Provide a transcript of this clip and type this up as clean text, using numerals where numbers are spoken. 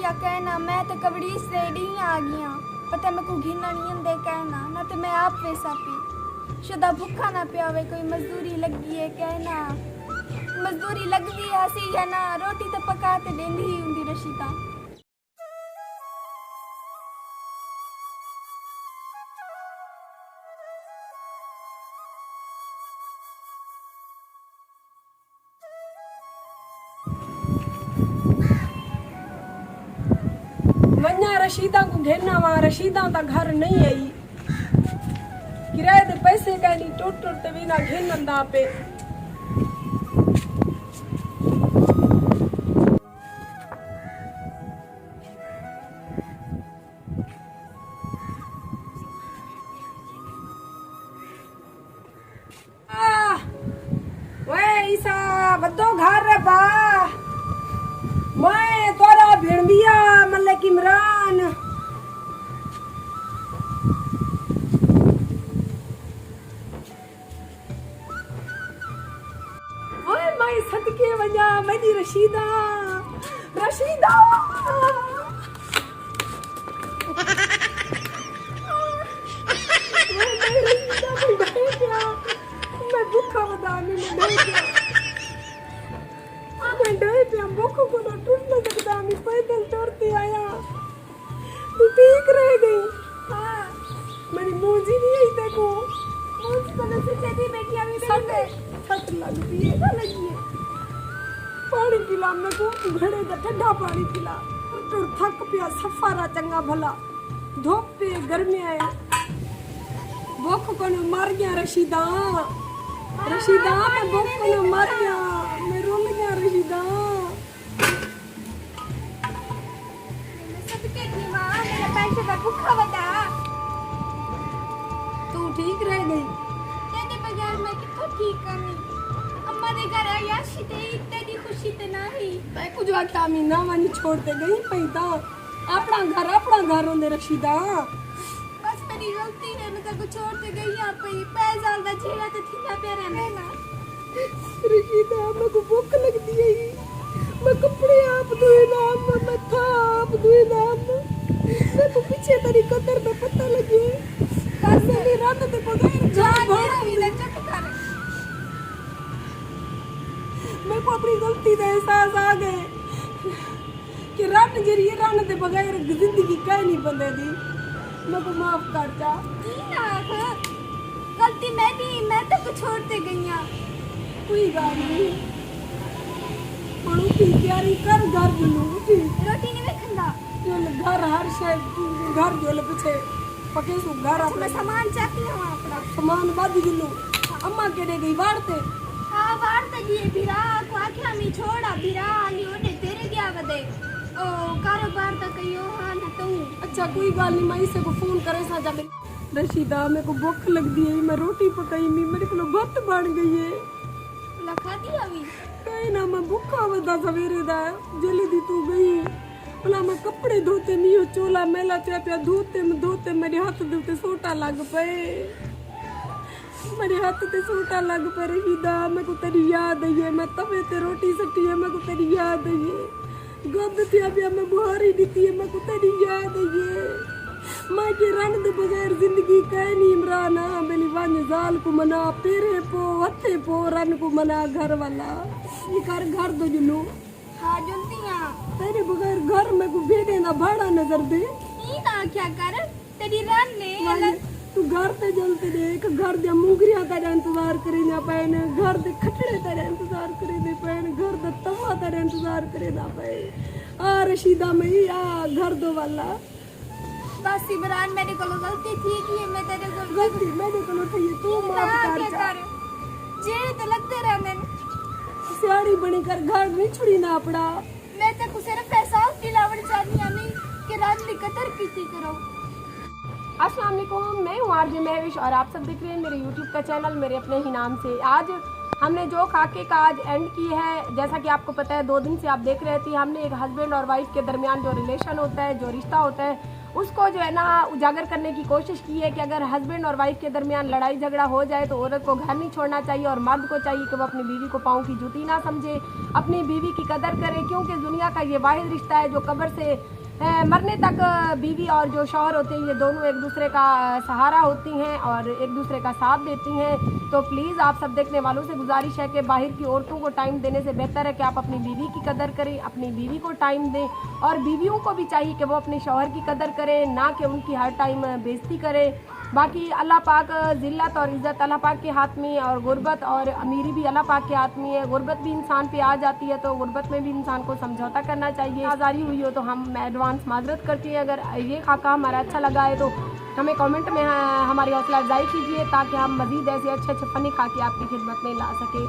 क्या कहना, मैं तो कबड़ी से रेडी आ गया। पता मैं को घिना नहीं अंदे कहना ना, तो मैं आप वैसा पी शुदा भूखा ना पियावे। कोई मजदूरी लगी है कहना, मजदूरी लगती है सी है ना, रोटी तो पकाते देंदी ही उंदी रशीदा। वन्या रशीदा को घेरना वहाँ रशीदा ता घर नहीं आई, किराए दे पैसे का नहीं टूट टूट ते बिना घेरन दा पे। वे ईसा बद्दो घर रे बा, मैं तोरा भिड़बिया मलिक इमरान। ओए मैं सदके वजा मेरी रशीदा, रशीदा मैं भूखा बदामी मैं डे पे भूखों को ना टूट न सकता। मैं पैदल चढ़ती आया, तू ठीक रह गई। हाँ मेरी मूंजी नहीं आई देखो, मुझ को से चली बैठी अभी छत लगती है ना लगी है। पानी पिला मैं को, घड़े का ठंडा पानी पिला। तो थक पिया सफारा चंगा भला, धूप पे गर्मी आए भूख को न मर गया रशीदा, रशीदा मैं भूख को न मर गया, मैं रोल गया रशीदा। सबके दीवा मेरा पैसे का भूखा बता। तू ठीक रह गई? तेरे बगैर मैं किथों ठीक करनी। अम्मा दे घर आया शीते तेरी खुशी ते नहीं। मैं कुछ आता मी ना मानी छोड़ते गई पैदा, अपना घर होंदे रशीदा। बस मेरी गलती है, मैं तेरे को छोड़ के गई यहाँ पे। पैसा दा झेला तो थीना पे रहना ना। रशीदा मेरे को भूख लगती है, मैं कपड़े आप धोए नाम, मैं था आप धोए नाम। मैं को पीछे तेरी कदर का पता लगे, कैसे भी रात ते बगैर जा भाग भी ना चुप कर। मेरे को अपनी गलती का एहसास आ गए कि रात जरिए रात ते बगैर जिंदगी कह नहीं बंदे दी। मेरे को माफ कर जा। गलती मैं तो कुछ छोड़ते गई हूँ। कोई गाल नहीं, पण की तैयारी कर घर जुलू उठी। रोटी नहीं खंदा जो घर हर शायद घर जोले पीछे पके सु घर अपना सामान चेक लिया अपना सामान बादी जुलू। अम्मा केड़े गई वाड़ते? हाँ वाड़ते गई बिरा को आख्या मी छोड़ा बिरा आली ओने तेरे गया वदे ओ कारोबार तो कयो हां न तू। अच्छा कोई गाल नहीं, मैं इसे को फोन करे सा जाके। रशीदा मेरे को भूख लगती है, मैं रोटी पकाई मी, मेरे को भत बन गई है। लखा दी अभी कहीं ना मैं भूखा बता सवेरे दा जल्दी तू गई। भला मैं कपड़े धोते मी हो चोला मेला चापिया धोते मेरे हाथ धोते सोटा लग पे, मेरे हाथ ते सोटा लग पे। रशीदा मेरे को तेरी याद आई है, मैं तवे ते रोटी सटी है, मेरे को तेरी याद आई है। गंद थी अभी मैं बुहारी दी है, मेरे को तेरी याद आई है। मैं के रन दे बगैर जिंदगी कह नहीं इमराना। मेरी वन जाल को मना पेरे पो हथे पो रन को मना घर वाला ये घर दो जुलू। हाँ जुलतियां तेरे बगैर घर में को भेड़े ना भाड़ा नजर दे। ई ना क्या कर तेरी रन ने तू घर ते जलते देख, घर दे मुगरिया तेरा इंतजार करे ना पैन, घर दे खटड़े तेरा इंतजार करे दे पैन, घर दे तवा तेरा इंतजार करे ना पे। आ रशीदा में आ घर दो वाला। बस इमरान मेरे को गलती थी कि मैं तेरे को गलती मेरे को उठी तू माफ कर जा। जेड़े तो लगते रहने सियाड़ी बनी कर घर नहीं छुड़ी ना अपना। मैं तो कुछ सिर्फ पैसा दिलावड़ चाहती हूं कि रात की कदर कीती करो। अस्सलाम वालेकुम, मैं हूँ आरजे महविश और आप सब देख रहे हैं मेरे यूट्यूब का चैनल मेरे अपने ही नाम से। आज हमने जो खाके का आज एंड की है, जैसा कि आपको पता है 2 दिन से आप देख रहे थे, हमने एक हस्बैंड और वाइफ के दरमियान जो रिलेशन होता है, जो रिश्ता होता है, उसको जो है ना उजागर करने की कोशिश की है कि अगर हस्बैंड और वाइफ के दरमियान लड़ाई झगड़ा हो जाए तो औरत को घर नहीं छोड़ना चाहिए और मर्द को चाहिए कि वो अपनी बीवी को पाँव की जूती ना समझे, अपनी बीवी की कदर करे, क्योंकि दुनिया का ये वाहिद रिश्ता है जो कब्र से मरने तक बीवी और जो शौहर होते हैं ये दोनों एक दूसरे का सहारा होती हैं और एक दूसरे का साथ देती हैं। तो प्लीज़ आप सब देखने वालों से गुजारिश है कि बाहर की औरतों को टाइम देने से बेहतर है कि आप अपनी बीवी की कदर करें, अपनी बीवी को टाइम दें, और बीवियों को भी चाहिए कि वो अपने शौहर की कदर करें, ना कि उनकी हर टाइम बेइज्जती करें। बाकी अल्लाह पाक ज़िल्लत और इज़्ज़त अल्लाह पाक के हाथ में, और गुर्बत और अमीरी भी अल्लाह पाक के हाथ में है। गुर्बत भी इंसान पे आ जाती है तो गुर्बत में भी इंसान को समझौता करना चाहिए। आज़ारी हुई हो तो हम एडवांस माजरत करती हैं। अगर ये खाका हमारा अच्छा लगा है तो हमें कमेंट में हमारी हौसला अफजाई कीजिए ताकि हम मज़ीद ऐसे अच्छे अच्छे फ़नी खाके आपकी खिदमत में ला सकें।